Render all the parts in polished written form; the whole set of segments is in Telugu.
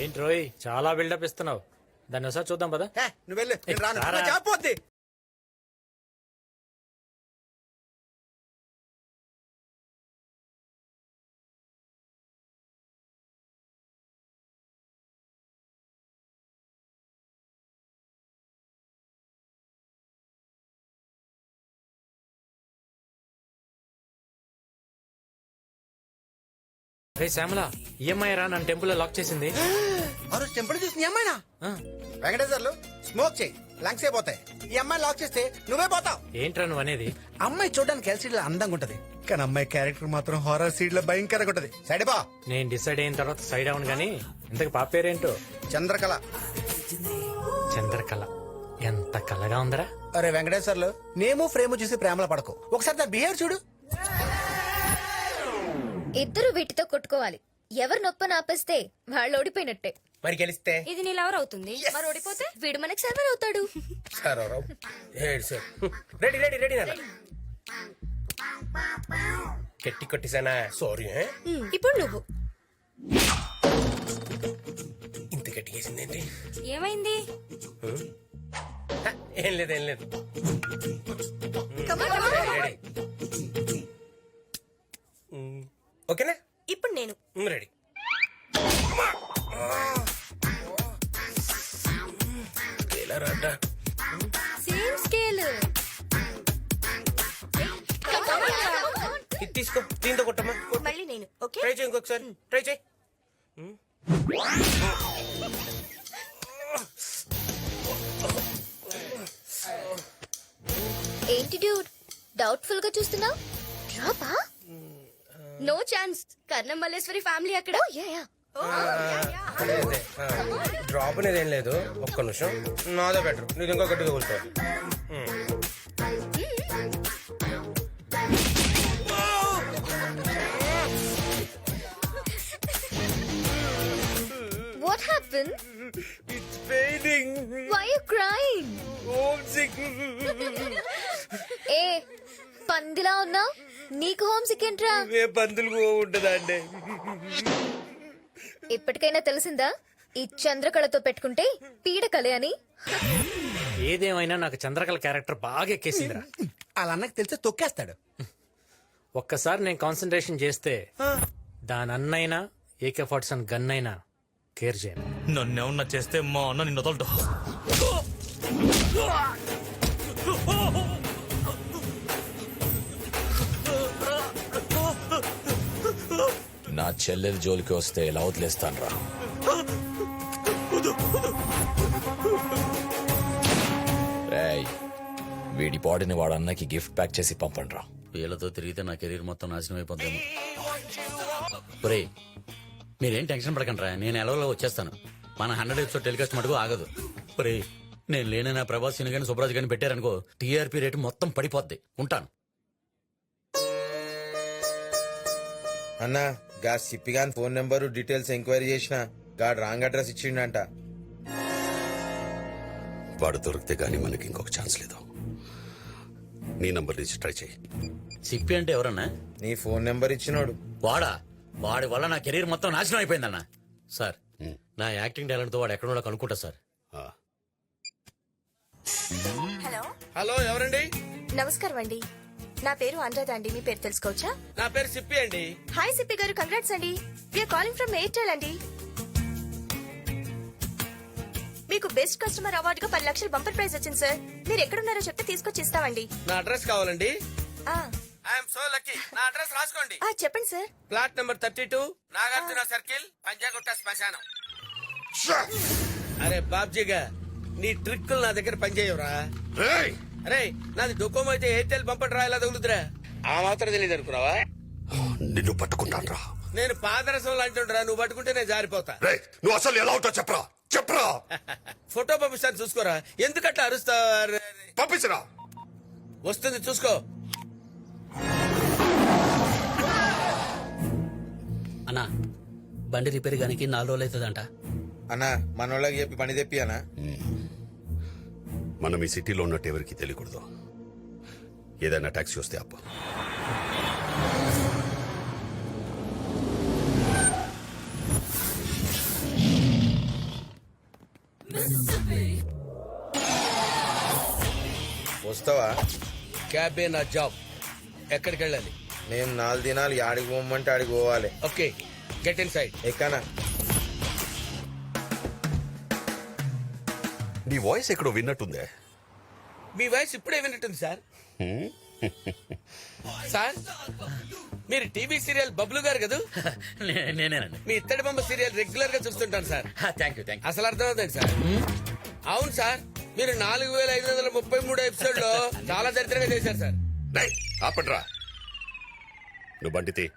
ఏంటి రోయ్ చాలా బిల్డప్ ఇస్తున్నావు. దాన్ని ఒకసారి చూద్దాం పదా. నువ్వు వెళ్ళు, నేను రాను. రారా. నా జాబ్ పోద్ది. రే శ్యామల, ఈఎంఐ రా నన్ను టెంపుల్ లో లాక్ చేసింది. ఆ రోజు టెంపుల్ చూసి నీ అమ్మాయినా? వెంకటేశ్వర్లు స్మోక్ చేయి, లంగ్స్ అయిపోతాయి. ఈ అమ్మాయి లాక్ చేస్తే నువ్వే పోతావు. ఏంట్రా నువ్వు అనేది? అమ్మాయి చూడడానికి ఎల్సీడ్ లో అందంగా ఉంటది, కానీ అమ్మాయి క్యారెక్టర్ మాత్రం హారర్ సీడ్ లో భయంకరంగా ఉంటది. సైడ్ బా. నేను డిసైడ్ అయిన తర్వాత సైడ్ అవును గానీ ఇంతకు పాప పేరేంటో? చంద్రకళ. చంద్రకళ. ఎంత కళగా ఉందరా. అరే వెంకటేశ్వర్లు, నేము ఫ్రేమ్ చూసి ప్రేమలో పడకు, ఒకసారి నా బిహేవియర్ చూడు. ఇద్దరు వీటితో కొట్టుకోవాలి. ఎవరు నొప్పని ఆపేస్తే వాళ్ళు ఓడిపోయినట్టే. మరి గెలిస్తే ఇది నీ లవర్ అవుతుంది, మరి ఓడిపోతే వీడు మనకి సర్వర్ అవుతాడు. రెడీ రెడీ రెడీ నాన్న. గట్టి కొట్టేసానా? సారీ. ఇప్పుడు నువ్వు. ఇంత గట్టిగేసిందేంటి? ఏమైంది? ఏం లేదు ఏం లేదు. రెడీ. ఓకేనా? ఇప్పుడు నేను. రెడీ. ఎలా రాడ్డా? Same scale. ఇది తీసుకో, దీంతో కొట్టమ్మా. మళ్ళీ నేను. ఓకే, ట్రై చేయి, ఇంకొకసారి ట్రై చేయి. ఏంటి డ్యూడ్ డౌట్ఫుల్ గా చూస్తున్నావు? డ్రాపా? No chance. Karnam Malleswari family అక్కడ. డ్రాప్ అనేది ఏం లేదు. ఒక్క నిమిషం, నాదో బెటర్. నీది ఇంకో గట్టిగా కూర్చోవాలి. What happened? It's fading. Why are you crying? Homesick. ఏ పందిలా ఉన్నావు? నీకు హోమ్ సిక్ ఏంట్రా? ఏ పందులు ఉంటుందా అండి? ఇప్పటికైనా తెలిసిందా ఈ చంద్రకళతో పెట్టుకుంటే పీడకలే అని? ఏదేమైనా నాకు చంద్రకళ క్యారెక్టర్ బాగా ఎక్కేసిందిరా. అలా అన్నకి తెలిస్తే తొక్కేస్తాడు. ఒక్కసారి నేను కాన్సన్ట్రేషన్ చేస్తే దాని అన్నైనా AK-47 గన్ అయినా కేర్ చేయను. నన్నేమన్నా చేస్తే మా అన్న నిన్ను వదలడు. నా చెల్లెలు జోలికి వస్తే ఎలా వదిలేస్తాను రా. రేయ్, వీడి బాడీని వాడు అన్నకి గిఫ్ట్ ప్యాక్ చేసి పంపండి రా. వీళ్ళతో తిరిగితే నా కెరీర్ మొత్తం నాశనం అయిపోతాము. ఒరే, మీరేం టెన్షన్ పడకండి రా, నేను ఎలవలో వచ్చేస్తాను. మన 100 ఎపిసోడ్ టెలికాస్ట్ మటుకు ఆగదు. ఒరే, నేను లేనైనా ప్రభాస్ సిని కానీ సుబ్రాజ్ కానీ పెట్టారనుకో, టీఆర్పీ రేటు మొత్తం పడిపోద్ది. ఉంటాను. అన్నా, గా సిప్పిగాన్ ఫోన్ నెంబరు డీటెయిల్స్ ఎంక్వైరీ చేసిన గాడు రాంగ్ అడ్రస్ ఇచ్చిండంట. వాడు దొరికితే గానీ మనకి ఇంకొక ఛాన్స్ లేదు. నీ నంబర్ నుంచి ట్రై చేయి. సిప్పి అంటే ఎవరన్నా? నీ ఫోన్ నెంబర్ ఇచ్చినోడు. వాడా? వాడి వల్ల నా కెరీర్ మొత్తం నాశనం అయిపోయిందన్నా. సార్, నా యాక్టింగ్ టాలెంట్ తో వాడు ఎక్కడో కనుక్కుంటా సార్. హలో. హలో, ఎవరండి? నమస్కారం అండి, నా పేరు అనురాధ అండి. మీ పేరు తెలుసుకోవచ్చా? నా పేరు సిప్పి అండి. హాయ్ సిప్పి గారు, కంగ్రాట్స్ అండి. వీఆర్ కాలింగ్ ఫ్రమ్ ఎయిర్టెల్ అండి. మీకు బెస్ట్ కస్టమర్ అవార్డ్ గా 10 లక్షల బంపర్ ప్రైజ్ వచ్చింది సార్. మీరు ఎక్కడున్నారో చెప్తే తీసుకొచ్చి ఇస్తామండి. నా అడ్రస్ కావాలండి. ఆ, ఐఎమ్ సో లక్కీ. నా అడ్రస్ రాసుకోండి. చెప్పండి sir. Plot number 32, Nagarjuna circle, Panjagutta శ్మశానం. అరే బాబ్జీగా, నీ ట్రిక్కులు నా దగ్గర పనిచేయవురా. అరే, నాది డొకోమో అయితే ఎయిర్టెల్ బంపర్ రా ఎలా తగులుతురా? ఆ మాత్రం తెలియదు అనుకున్నావా? నిన్ను పట్టుకుంటాను రా. నేను పాదరసం లాంటిరా, నువ్వు పట్టుకుంటే నేను జారిపోతా. నువ్వు అసలు ఎలా ఉంటావు చెప్పరా, చెప్పరా. ఫోటో పంపిస్తాను చూసుకోరా. ఎందుకట్లా అరుస్తావు? పంపించరా. వస్తుంది చూసుకో. అన్నా, బండి రిపేర్ గానికి 4 రోజులు అవుతుందంట. అన్నా, మనోళ్ళకి చెప్పి పని తెప్పి అన్నా. మనం ఈ సిటీలో ఉన్నట్టు ఎవరికి తెలియకూడదు. ఏదైనా టాక్సీ వస్తే అప్ప. వస్తావా? క్యాబే నా జాబ్. ఎక్కడికి వెళ్ళాలి? నేను 4 దినాలు ఆడికి పోమంటే ఆడికి పోవాలి. Okay, get inside. ఎక్కనా? నీ వాయిస్ ఎక్కడో విన్నట్టుందే. మీ వాయిస్ ఇప్పుడే విన్నట్టుంది సార్. సార్, మీరు టీవీ సీరియల్ బబ్లు గారు కదా? నేనేనండి. మీ ఇత్తడి బొమ్మ సీరియల్ రెగ్యులర్ గా చూస్తుంటాను సార్. Thank you. అసలు అర్థమవుతుంది సార్. అవును సార్, మీరు 4533 ఎపిసోడ్ లో చాలా దరిద్రంగా చేశారు సార్. డేయ్, ఆపండ్రా. నువ్వు బండి తీ.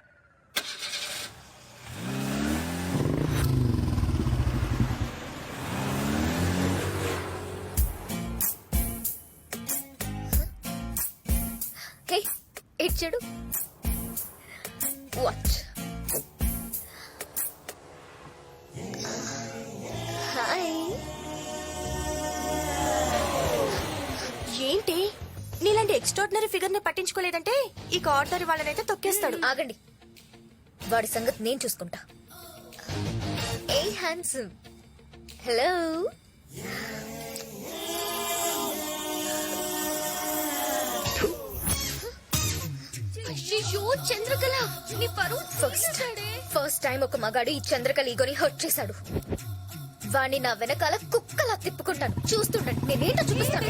హే ఇచ్చాడు వాట్. హాయ్. ఏంటి నీలాంటి ఎక్స్ట్రాడినరీ ఫిగర్ ని పట్టించుకోలేదంటే ఈ ఆర్డర్ వాళ్ళనైతే తొక్కేస్తాడు. ఆగండి, వాడి సంగతి నేను చూసుకుంటా. ఏ హ్యాండ్సమ్. హలో. అయ్యో చంద్రకళ, నీ పరువు ఫస్ట్ టైం ఒక మగాడు ఈ చంద్రకళ ఈగోని హర్ట్ చేశాడు. వాణ్ణి నా వెనకాల కుక్కలా తిప్పుకుంటాను, చూస్తుండండి. నేనేంటో చూపిస్తాను.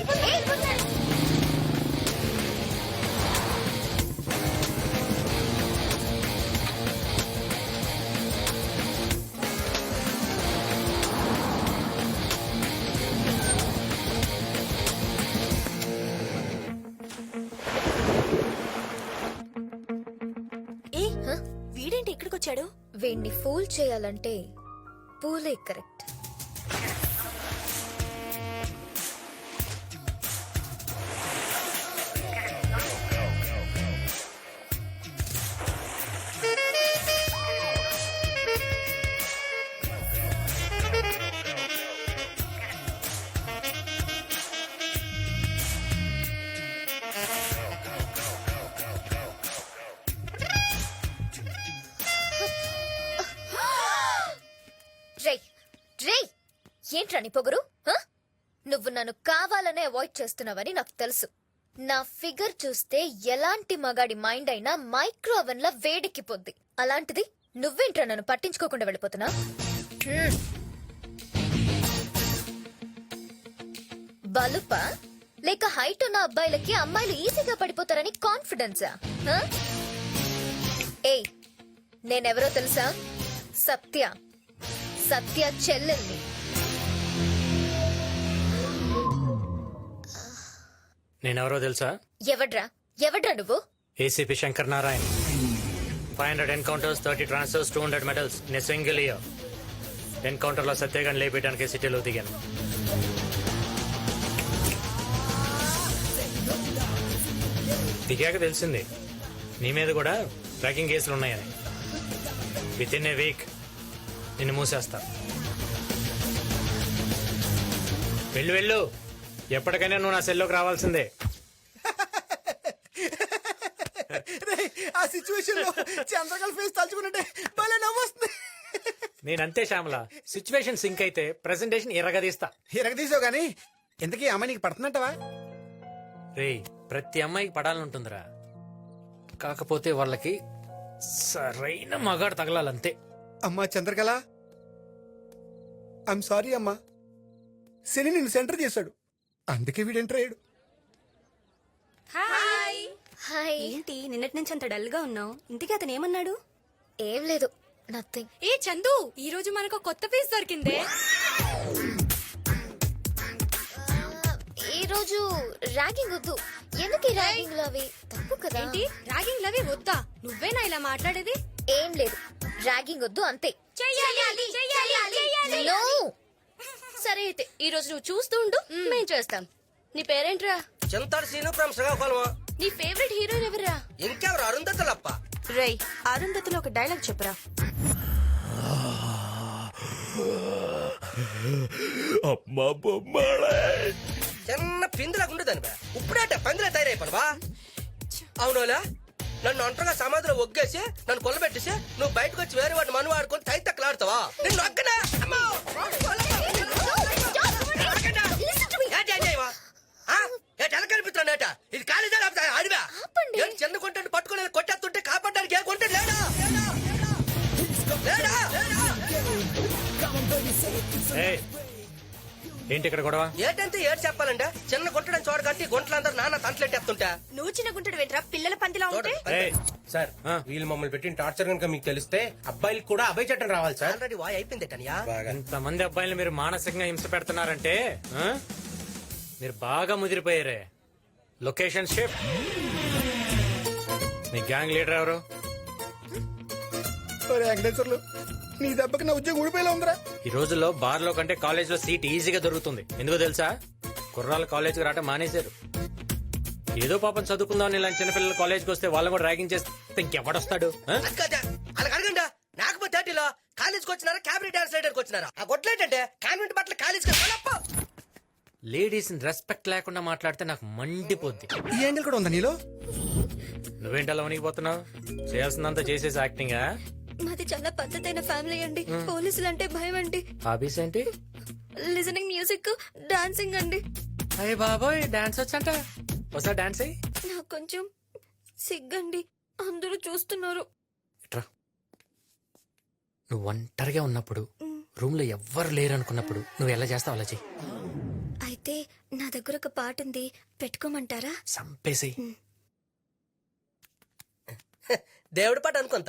ఏ వీడేంటి ఇక్కడికి వచ్చాడు? వీణ్ణి ఫూల్ చేయాలంటే పూలే కరెక్ట్. ఏంట్రా నీ పొగరు? నువ్వు నన్ను కావాలనే అవాయిడ్ చేస్తున్నావని నాకు తెలుసు. నా ఫిగర్ చూస్తే ఎలాంటి మగాడి మైండ్ అయినా మైక్రో ఓవెన్ లా వేడెక్కిపోద్ది. అలాంటిది నువ్వేంట్రా నన్ను పట్టించుకోకుండా వెళ్ళిపోతున్నా? బలుపా లేక హైట్ ఉన్న అబ్బాయిలకి అమ్మాయిలు ఈజీగా పడిపోతారని కాన్ఫిడెన్సా? ఏయ్, నేనెవరో తెలుసా? సత్య చెల్లెల్ని. నేనెవరో తెలుసా? ఎవడ్రా నువ్వు? ACP Shankar Narayan. 500 encounters, 30 transfers, 200 medals in single year. Encounter లో సత్యగాన్ని లేపేయడానికి సిటీలో దిగాను. దిగాక తెలిసింది నీ మీద కూడా ట్రాకింగ్ కేసులు ఉన్నాయని. విత్ ఇన్ ఏ వీక్ నిన్ను మూసేస్తా. వెళ్ళు, ఎప్పటికైనా నువ్వు నా సెల్లోకి రావాల్సిందే. ఆ సిచ్యువేషన్ లో చంద్రకళ ఫేస్ తలుచుకుంటే భలే నవ్వొస్తుంది. నేనంతే శ్యామల, సిచ్యువేషన్ సింక్ అయితే ప్రెజెంటేషన్ ఎర్రగదీస్తా. తీసావు గానీ ఇంతకీ అమ్మాయి నీకు పడుతున్నట్టవా? రేయ్, ప్రతి అమ్మాయికి పడాలనుంటుందిరా. కాకపోతే వాళ్ళకి సరైన మగాడు తగలాలంతే. అమ్మా చంద్రకళ, ఐఎమ్ సారీ అమ్మా. శని నిన్ను సెంటర్ చేశాడు, అందుకే వీడు ఎంటర్ అయ్యాడు. హాయ్. ఏంటి నిన్నటి నుంచి అంత డల్ గా ఉన్నావు? ఇంతకీ అతను ఏమన్నాడు? ఏం లేదు, నథింగ్. ఏ చందు, ఈ రోజు మనకు కొత్త పీస్ దొరికిందే. ఈ రోజు ర్యాగింగ్ వద్దు. ఎందుకు ర్యాగింగ్ లో అవి తప్పు కదా? ఏంటి ర్యాగింగ్ లవి వద్దా? నువ్వేనా ఇలా మాట్లాడేది? ఏం లేదు, ర్యాగింగ్ వద్దు అంతే. No. సరే అయితే ఈ రోజు నువ్వు చూస్తూ ఉండు, మేం చేస్తాం. నీ పేరేంట్రా? చింతాడు సీను ఫ్రమ్ శ్రీకాకుళం. నీ ఫేవరెట్ హీరోయిన్ ఎవరా? ఇంకెవరు? అరుంధతులప్ప. రై, అరుంధతిలో ఒక డైలాగ్ చెప్పురా. అమ్మా బొమ్మడే. చిన్న పిందులాగా ఉండదని బా, ఇప్పుడే పందిలా తయారైపోవా? అవునోలా, నన్ను ఒంటరిగా సమాధిలో ఒగ్గేసి నన్ను కొల్లబెట్టేసి నువ్వు బయటకు వచ్చి వేరే వాడిని మను వాడుకొని తైతక్కలాడతావా? నిన్ను ఒక్కనే. ఏయ్, ఏంటి ఇక్కడ గొడవ? ఏటంటే ఏడు చెప్పాలంటే చిన్న గుంటడం చూడకంటే గుంటలందరూ నాన్న తంటలెట్టేస్తుంటా నువ్వు చిన్న గుంటడు వెంట్రా పిల్లల పందిలా ఉంటే ఏయ్, సార్ వీళ్ళు మమ్మల్ని పెట్టిన టార్చర్ కనుక మీకు తెలిస్తే అబ్బాయిలు కూడా అబ్బాయి చట్టం రావాలి సార్. ఆల్రెడీ వాయ్ అయిపోయింది టనియా ఇంతమంది అబ్బాయిలు మీరు మానసికంగా హింస పెడుతున్నారంటే ఆ? మీరు బాగా ముదిరిపోయారే. Location shift. మీ గ్యాంగ్ లీడర్ ఎవరు? వెంకటేశ్వర్లు నీ దెబ్బకి నా ఉద్యోగం ఊడిపోయేలా ఉందిరా. ఈ రోజుల్లో బార్ లో కంటే కాలేజ్ లో సీట్ ఈజీగా దొరుకుతుంది. ఎందుకో తెలుసా? కుర్రాళ్ళు కాలేజ్కి రావటం మానేశారు. ఏదో పాపం చదువుకుందాం ఇలాంటి చిన్నపిల్లలు కాలేజ్కి వస్తే వాళ్ళని కూడా ర్యాగింగ్ చేస్తే ఇంకెవడొస్తాడు? ఆ? అది కాదా అలా అడగండా నాకపోతే థర్టీలో కాలేజ్కి వచ్చినారా క్యాబినెట్ డాన్స్ రైడర్కి వచ్చినారా ఆ గొడ్లేటంటే కాన్వెంట్ బట్టలు కాలేజ్కి లేడీస్ రెస్పెక్ట్ లేకుండా మాట్లాడితే నాకు మండిపోద్ది. ఈ యాంగిల్ కూడా ఉందా నీలో? నువ్వేంటి అలా వణికిపోతున్నావు? చేయాల్సిందంతా చేసేసి యాక్టింగా? మాది చాలా పద్ధతైన ఫ్యామిలీ అండి పోలీసులు అంటే భయం అండి హాబీస్ ఏంటి? లిజనింగ్ మ్యూజిక్ డాన్సింగ్ అండి అయ్య బాబోయ్, డాన్స్ వచ్చంట. ఒకసారి డాన్స్ అయ్యి. నాకు కొంచెం సిగ్గండి అందరూ చూస్తున్నారు ఇట్రా. నువ్వు ఒంటరిగా ఉన్నప్పుడు రూమ్ లో ఎవ్వరు లేరు అనుకున్నప్పుడు నువ్వు ఎలా చేస్తావు అలా చెయ్యి. అయితే నా దగ్గర ఒక పాట ఉంది పెట్టుకోమంటారా సంపేసి. దేవుడి పాట అనుకుంటా